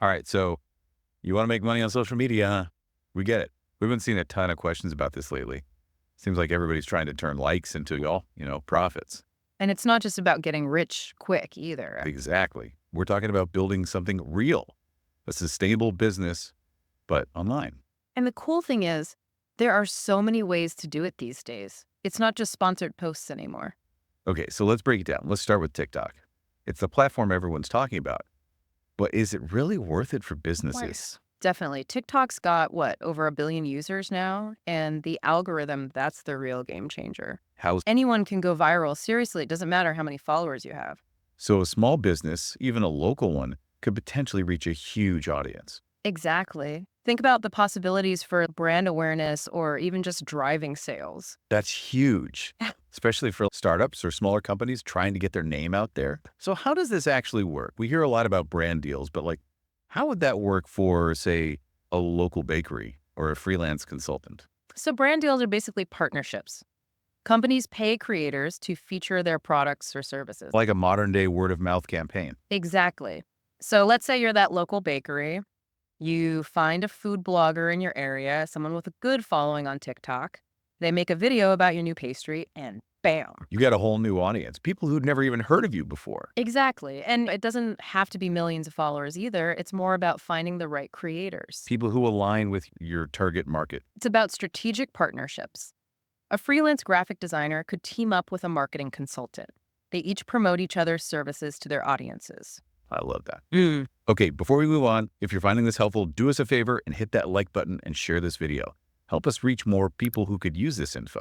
All right, so you want to make money on social media, huh? We get it. We've been seeing a ton of questions about this lately. Seems like everybody's trying to turn likes into profits. And it's not just about getting rich quick either. Exactly. We're talking about building something real, a sustainable business, but online. And the cool thing is, there are so many ways to do it these days. It's not just sponsored posts anymore. Okay, so let's break it down. Let's start with TikTok. It's the platform everyone's talking about, but is it really worth it for Of businesses? course. Definitely. TikTok's got what, over a billion users now? And the algorithm, that's the real game changer. How Anyone can go viral. Seriously, it doesn't matter how many followers you have. so a small business, even a local one, could potentially reach a huge audience. Exactly. Think about the possibilities for brand awareness or even just driving sales. That's huge, especially for startups or smaller companies trying to get their name out there. So how does this actually work? We hear a lot about brand deals, but how would that work for, say, a local bakery or a freelance consultant? So, brand deals are basically partnerships. Companies pay creators to feature their products or services. Like a modern day word of mouth campaign. Exactly. So, let's say you're that local bakery. You find a food blogger in your area, someone with a good following on TikTok. They make a video about your new pastry, and bam. You got a whole new audience, people who'd never even heard of you before. Exactly. And it doesn't have to be millions of followers either. It's more about finding the right creators. People who align with your target market. It's about strategic partnerships. A freelance graphic designer could team up with a marketing consultant. They each promote each other's services to their audiences. I love that. Mm. Okay, before we move on, if you're finding this helpful, do us a favor and hit that like button and share this video. Help us reach more people who could use this info.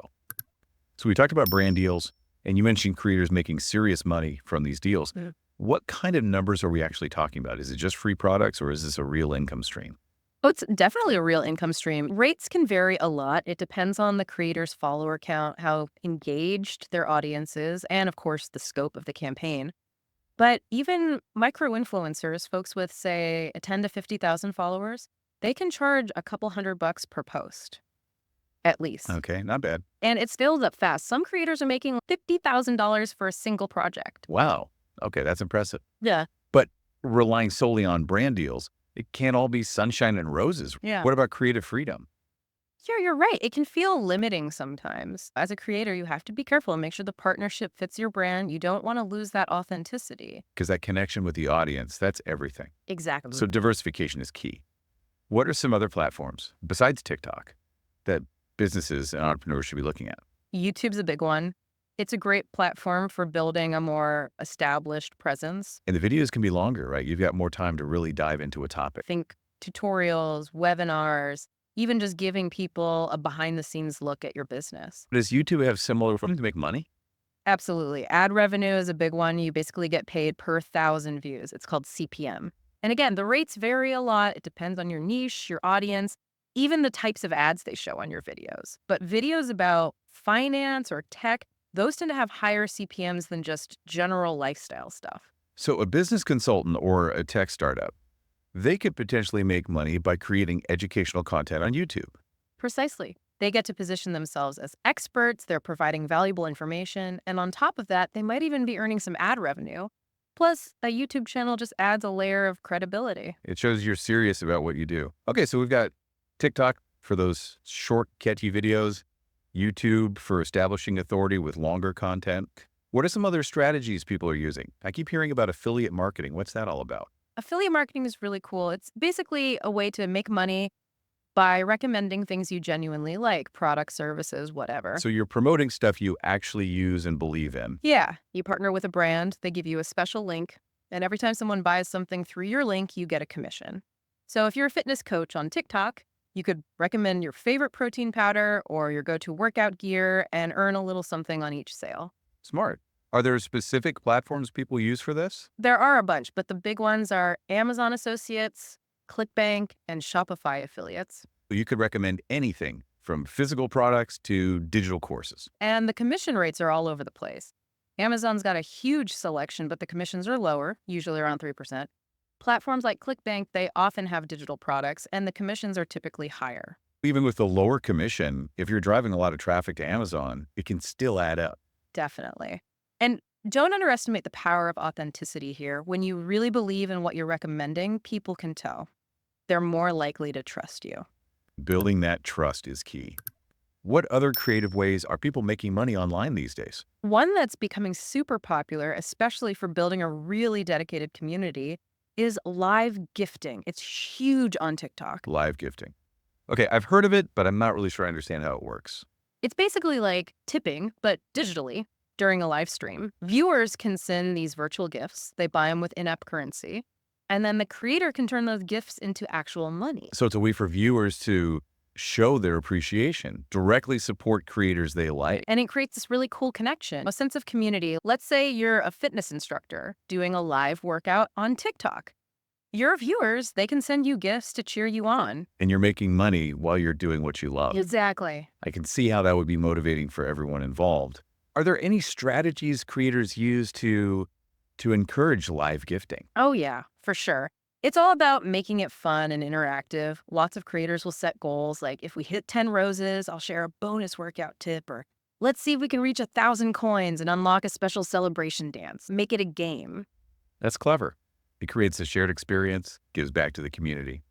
So we talked about brand deals, and you mentioned creators making serious money from these deals. Mm. What kind of numbers are we actually talking about? Is it just free products, or is this a real income stream? Oh, it's definitely a real income stream. Rates can vary a lot. It depends on the creator's follower count, how engaged their audience is, and of course, the scope of the campaign. But even micro influencers, folks with, say, a 10 to 50,000 followers, they can charge a couple $100 per post, at least. Okay, not bad. And it scales up fast. Some creators are making $50,000 for a single project. Wow. Okay, that's impressive. Yeah. But relying solely on brand deals, it can't all be sunshine and roses. Yeah. What about creative freedom? Yeah, you're right. It can feel limiting sometimes. As a creator, you have to be careful and make sure the partnership fits your brand. You don't want to lose that authenticity. Because that connection with the audience, that's everything. Exactly. So diversification is key. What are some other platforms besides TikTok that businesses and entrepreneurs should be looking at? YouTube's a big one. It's a great platform for building a more established presence. And the videos can be longer, right? You've got more time to really dive into a topic. Think tutorials, webinars, even just giving people a behind the scenes look at your business. Does YouTube have similar forms to make money? Absolutely. Ad revenue is a big one. You basically get paid per thousand views. It's called CPM. And again, the rates vary a lot. It depends on your niche, your audience, even the types of ads they show on your videos. But videos about finance or tech, those tend to have higher CPMs than just general lifestyle stuff. So a business consultant or a tech startup, they could potentially make money by creating educational content on YouTube. Precisely. They get to position themselves as experts, they're providing valuable information, and on top of that, they might even be earning some ad revenue. Plus, a YouTube channel just adds a layer of credibility. It shows you're serious about what you do. Okay, so we've got TikTok for those short, catchy videos, YouTube for establishing authority with longer content. What are some other strategies people are using? I keep hearing about affiliate marketing. What's that all about? Affiliate marketing is really cool. It's basically a way to make money by recommending things you genuinely like, products, services, whatever. So you're promoting stuff you actually use and believe in. Yeah, you partner with a brand, they give you a special link, and every time someone buys something through your link, you get a commission. So if you're a fitness coach on TikTok, you could recommend your favorite protein powder or your go-to workout gear and earn a little something on each sale. Smart. Are there specific platforms people use for this? There are a bunch, but the big ones are Amazon Associates, ClickBank, and Shopify affiliates. You could recommend anything from physical products to digital courses. And the commission rates are all over the place. Amazon's got a huge selection, but the commissions are lower, usually around 3%. Platforms like ClickBank, they often have digital products, and the commissions are typically higher. Even with the lower commission, if you're driving a lot of traffic to Amazon, it can still add up. Definitely. And Don't underestimate the power of authenticity here. When you really believe in what you're recommending, people can tell. They're more likely to trust you. Building that trust is key. What other creative ways are people making money online these days? One that's becoming super popular, especially for building a really dedicated community, is live gifting. It's huge on TikTok. Live gifting. Okay, I've heard of it, but I'm not really sure I understand how it works. It's basically like tipping, but digitally during a live stream. Viewers can send these virtual gifts, they buy them with in app currency, and then the creator can turn those gifts into actual money. So it's a way for viewers to show their appreciation, directly support creators they like. And it creates this really cool connection, a sense of community. Let's say you're a fitness instructor doing a live workout on TikTok. Your viewers, they can send you gifts to cheer you on. And you're making money while you're doing what you love. Exactly. I can see how that would be motivating for everyone involved. Are there any strategies creators use to encourage live gifting? Oh, yeah, for sure. It's all about making it fun and interactive. Lots of creators will set goals like if we hit 10 roses, I'll share a bonus workout tip, or let's see if we can reach 1,000 coins and unlock a special celebration dance. Make it a game. That's clever. It creates a shared experience, gives back to the community.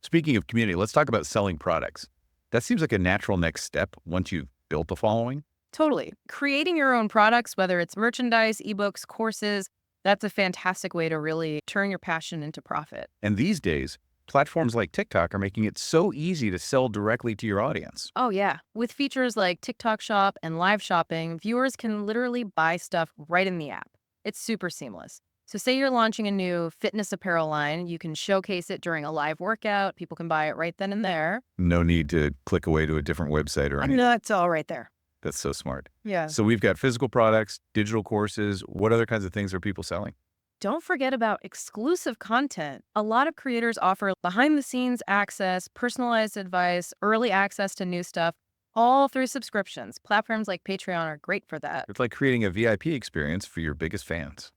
Speaking of community, let's talk about selling products. That seems like a natural next step once you've built the following. Totally. Creating your own products, whether it's merchandise, ebooks, courses, that's a fantastic way to really turn your passion into profit. And these days, platforms like TikTok are making it so easy to sell directly to your audience. Oh, yeah. With features like TikTok Shop and live shopping, viewers can literally buy stuff right in the app. It's super seamless. So, say you're launching a new fitness apparel line, you can showcase it during a live workout. People can buy it right then and there. No need to click away to a different website or anything. No, it's all right there. That's so smart. Yeah. So we've got physical products, digital courses. What other kinds of things are people selling? Don't forget about exclusive content. A lot of creators offer behind the scenes access, personalized advice, early access to new stuff, all through subscriptions. Platforms like Patreon are great for that. It's like creating a VIP experience for your biggest fans.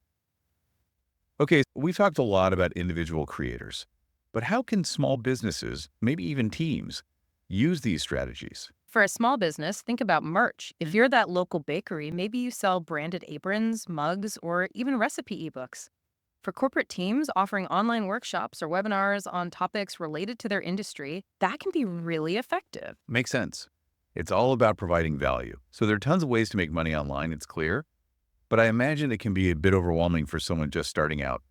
Okay, we've talked a lot about individual creators, but how can small businesses, maybe even teams, use these strategies? For a small business, think about merch. If you're that local bakery, maybe you sell branded aprons, mugs, or even recipe ebooks. For corporate teams, offering online workshops or webinars on topics related to their industry, that can be really effective. Makes sense. It's all about providing value. So there are tons of ways to make money online, it's clear, but I imagine it can be a bit overwhelming for someone just starting out.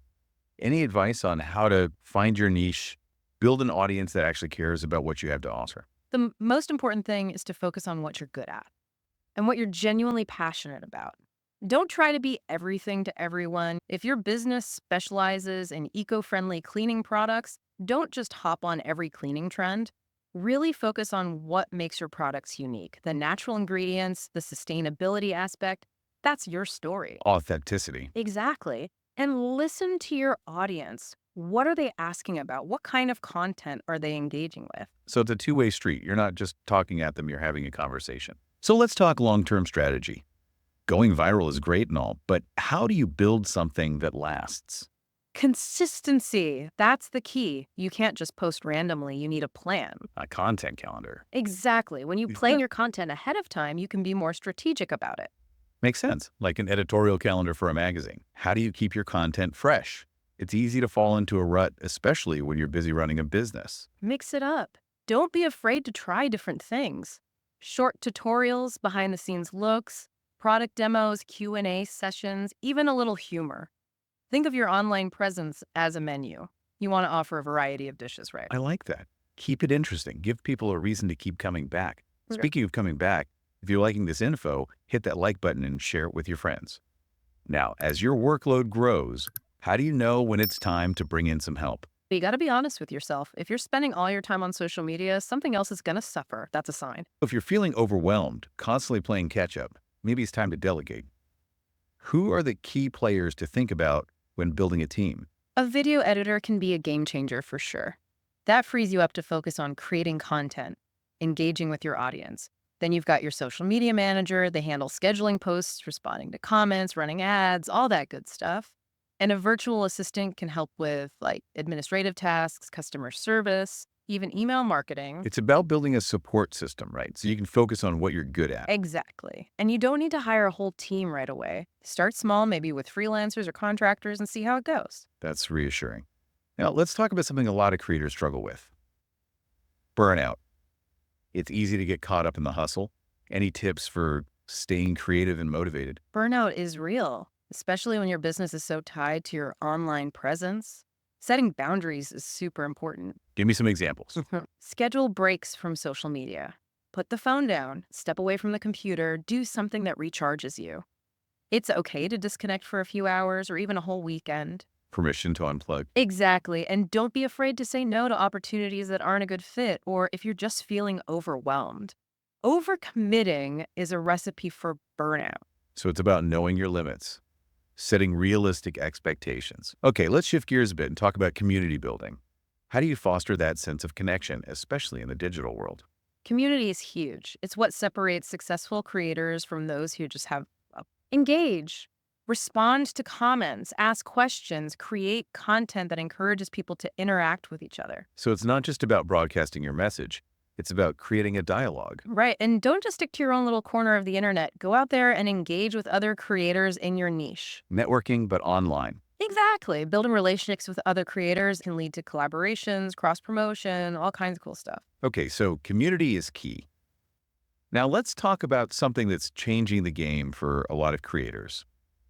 Any advice on how to find your niche, build an audience that actually cares about what you have to offer? The most important thing is to focus on what you're good at and what you're genuinely passionate about. Don't try to be everything to everyone. If your business specializes in eco-friendly cleaning products, don't just hop on every cleaning trend. Really focus on what makes your products unique. The natural ingredients, the sustainability aspect, that's your story. Authenticity. Exactly. And listen to your audience. What are they asking about? What kind of content are they engaging with? So it's a two-way street. You're not just talking at them, you're having a conversation. So let's talk long-term strategy. Going viral is great and all, but how do you build something that lasts? Consistency. That's the key. You can't just post randomly. You need a plan. A content calendar. Exactly. When you plan your content ahead of time, you can be more strategic about it. Makes sense, like an editorial calendar for a magazine. How do you keep your content fresh? It's easy to fall into a rut, especially when you're busy running a business. Mix it up. Don't be afraid to try different things. Short tutorials, behind the scenes looks, product demos, Q&A sessions, even a little humor. Think of your online presence as a menu. You want to offer a variety of dishes, right? I like that. Keep it interesting. Give people a reason to keep coming back. Okay. Speaking of coming back, if you're liking this info, hit that like button and share it with your friends. Now, as your workload grows, how do you know when it's time to bring in some help? But you got to be honest with yourself. If you're spending all your time on social media, something else is going to suffer. That's a sign. If you're feeling overwhelmed, constantly playing catch up, maybe it's time to delegate. Who are the key players to think about when building a team? A video editor can be a game changer for sure. That frees you up to focus on creating content, engaging with your audience. Then you've got your social media manager. They handle scheduling posts, responding to comments, running ads, all that good stuff. And a virtual assistant can help with like administrative tasks, customer service. even email marketing. It's about building a support system, right? So you can focus on what you're good at. Exactly. And you don't need to hire a whole team right away. Start small, maybe with freelancers or contractors, and see how it goes. That's reassuring. Now, let's talk about something a lot of creators struggle with: burnout. It's easy to get caught up in the hustle. Any tips for staying creative and motivated? Burnout is real, especially when your business is so tied to your online presence. Setting boundaries is super important. Give me some examples. Schedule breaks from social media. Put the phone down, step away from the computer, do something that recharges you. It's okay to disconnect for a few hours or even a whole weekend. Permission to unplug. Exactly. And don't be afraid to say no to opportunities that aren't a good fit or if you're just feeling overwhelmed. Overcommitting is a recipe for burnout. So it's about knowing your limits, setting realistic expectations. Okay, let's shift gears a bit and talk about community building. How do you foster that sense of connection, especially in the digital world? Community is huge. It's what separates successful creators from those who just engage, respond to comments, ask questions, create content that encourages people to interact with each other. So it's not just about broadcasting your message, it's about creating a dialogue. Right. And don't just stick to your own little corner of the internet. Go out there and engage with other creators in your niche. Networking, but online. Exactly. Building relationships with other creators can lead to collaborations, cross promotion, all kinds of cool stuff. Okay, so community is key. Now let's talk about something that's changing the game for a lot of creators: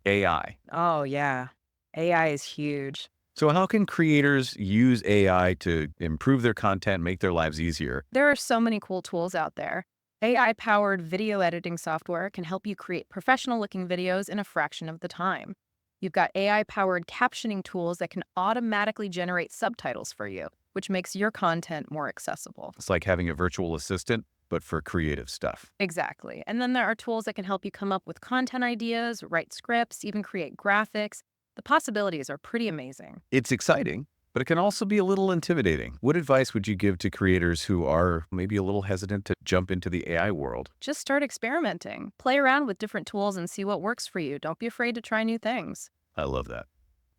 AI. Oh, yeah. AI is huge. So how can creators use AI to improve their content, make their lives easier? There are so many cool tools out there. AI powered video editing software can help you create professional looking videos in a fraction of the time. You've got AI powered captioning tools that can automatically generate subtitles for you, which makes your content more accessible. It's like having a virtual assistant, but for creative stuff. Exactly. And then there are tools that can help you come up with content ideas, write scripts, even create graphics. The possibilities are pretty amazing. It's exciting, but it can also be a little intimidating. What advice would you give to creators who are maybe a little hesitant to jump into the AI world? Just start experimenting. Play around with different tools and see what works for you. Don't be afraid to try new things. I love that.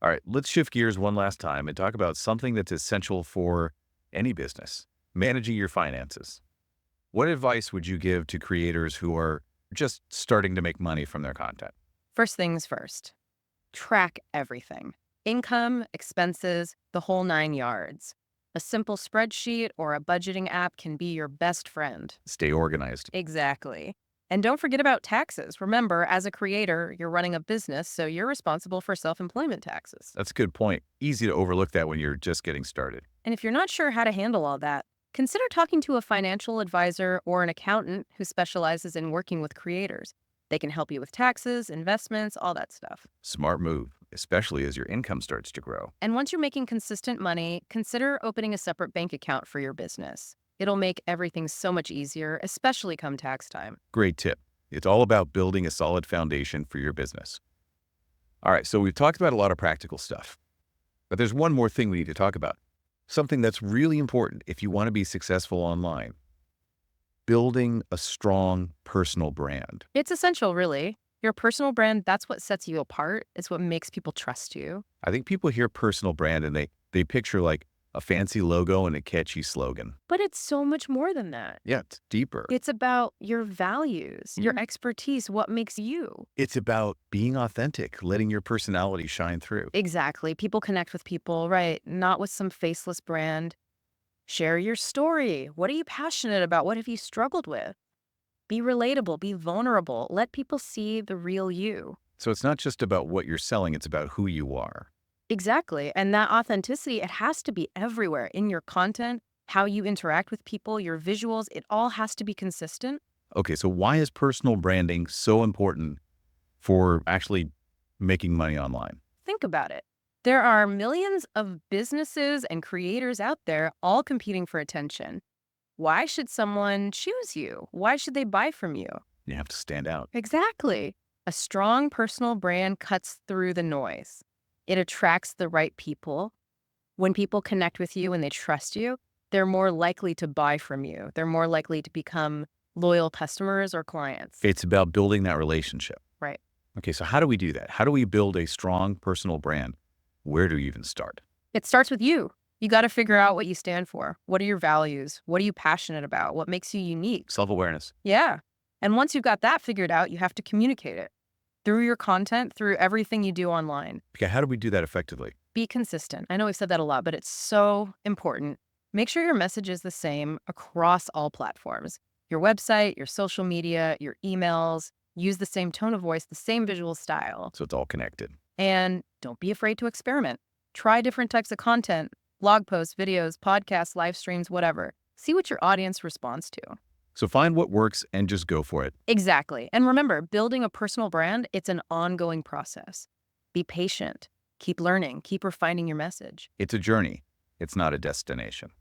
All right, let's shift gears one last time and talk about something that's essential for any business: managing your finances. What advice would you give to creators who are just starting to make money from their content? First things first, track everything: income, expenses, the whole 9 yards. A simple spreadsheet or a budgeting app can be your best friend. Stay organized. Exactly. And don't forget about taxes. Remember, as a creator, you're running a business, so you're responsible for self-employment taxes. That's a good point. Easy to overlook that when you're just getting started. And if you're not sure how to handle all that, consider talking to a financial advisor or an accountant who specializes in working with creators. They can help you with taxes, investments, all that stuff. Smart move, especially as your income starts to grow. And once you're making consistent money, consider opening a separate bank account for your business. It'll make everything so much easier, especially come tax time. Great tip. It's all about building a solid foundation for your business. All right, so we've talked about a lot of practical stuff, but there's one more thing we need to talk about. Something that's really important if you want to be successful online: building a strong personal brand. It's essential, really. Your personal brand, that's what sets you apart. It's what makes people trust you. I think people hear personal brand and they picture like a fancy logo and a catchy slogan. But it's so much more than that. Yeah, it's deeper. It's about your values, your expertise, what makes you. It's about being authentic, letting your personality shine through. Exactly. People connect with people, right? Not with some faceless brand. Share your story. What are you passionate about? What have you struggled with? Be relatable, be vulnerable. Let people see the real you. So it's not just about what you're selling, it's about who you are. Exactly. And that authenticity, it has to be everywhere in your content, how you interact with people, your visuals. It all has to be consistent. Okay, so why is personal branding so important for actually making money online? Think about it. There are millions of businesses and creators out there all competing for attention. Why should someone choose you? Why should they buy from you? You have to stand out. Exactly. A strong personal brand cuts through the noise. It attracts the right people. When people connect with you and they trust you, they're more likely to buy from you. They're more likely to become loyal customers or clients. It's about building that relationship. Right. Okay, so how do we do that? How do we build a strong personal brand? Where do we even start? It starts with you. You got to figure out what you stand for. What are your values? What are you passionate about? What makes you unique? Self-awareness. Yeah. And once you've got that figured out, you have to communicate it through your content, through everything you do online. Okay, how do we do that effectively? Be consistent. I know we've said that a lot, but it's so important. Make sure your message is the same across all platforms. Your website, your social media, your emails. Use the same tone of voice, the same visual style. So it's all connected. And don't be afraid to experiment. Try different types of content, blog posts, videos, podcasts, live streams, whatever. See what your audience responds to. So find what works and just go for it. Exactly. And remember, building a personal brand, it's an ongoing process. Be patient. Keep learning. Keep refining your message. It's a journey. It's not a destination.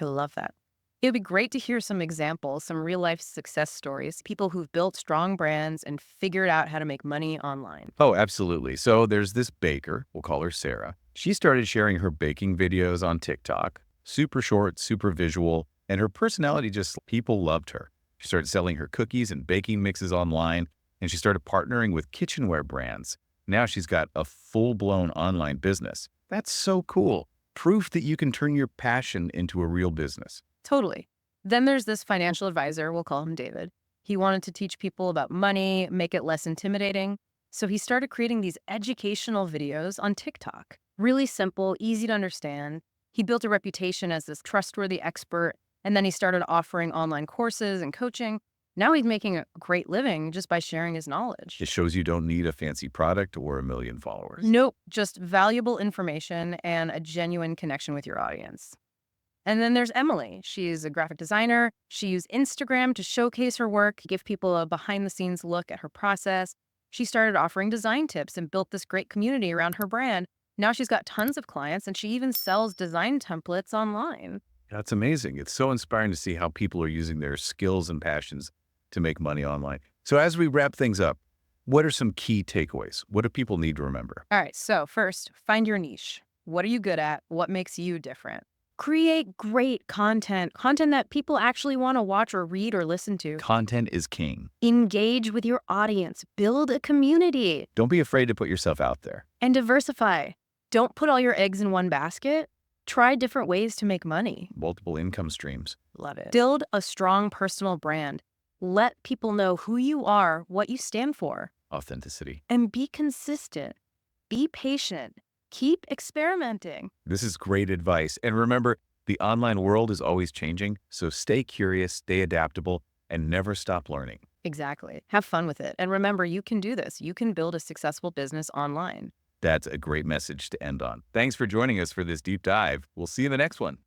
I love that. It would be great to hear some examples, some real life success stories, people who've built strong brands and figured out how to make money online. Oh, absolutely. So there's this baker, we'll call her Sarah. She started sharing her baking videos on TikTok, super short, super visual, and her personality just, people loved her. She started selling her cookies and baking mixes online, and she started partnering with kitchenware brands. Now she's got a full-blown online business. That's so cool. Proof that you can turn your passion into a real business. Totally. Then there's this financial advisor, we'll call him David. He wanted to teach people about money, make it less intimidating. So he started creating these educational videos on TikTok. Really simple, easy to understand. He built a reputation as this trustworthy expert, and then he started offering online courses and coaching. Now he's making a great living just by sharing his knowledge. It shows you don't need a fancy product or a million followers. Nope, just valuable information and a genuine connection with your audience. And then there's Emily. She's a graphic designer. She used Instagram to showcase her work, give people a behind the scenes look at her process. She started offering design tips and built this great community around her brand. Now she's got tons of clients and she even sells design templates online. That's amazing. It's so inspiring to see how people are using their skills and passions to make money online. So as we wrap things up, what are some key takeaways? What do people need to remember? All right, so first, find your niche. What are you good at? What makes you different? Create great content that people actually want to watch or read or listen to. Content is king. Engage with your audience. Build a community. Don't be afraid to put yourself out there. And diversify. Don't put all your eggs in one basket. Try different ways to make money. Multiple income streams. Love it. Build a strong personal brand. Let people know who you are, what you stand for. Authenticity. And be consistent. Be patient. Keep experimenting. This is great advice. And remember, the online world is always changing, so stay curious, stay adaptable, and never stop learning. Exactly. Have fun with it. And remember, you can do this. You can build a successful business online. That's a great message to end on. Thanks for joining us for this deep dive. We'll see you in the next one.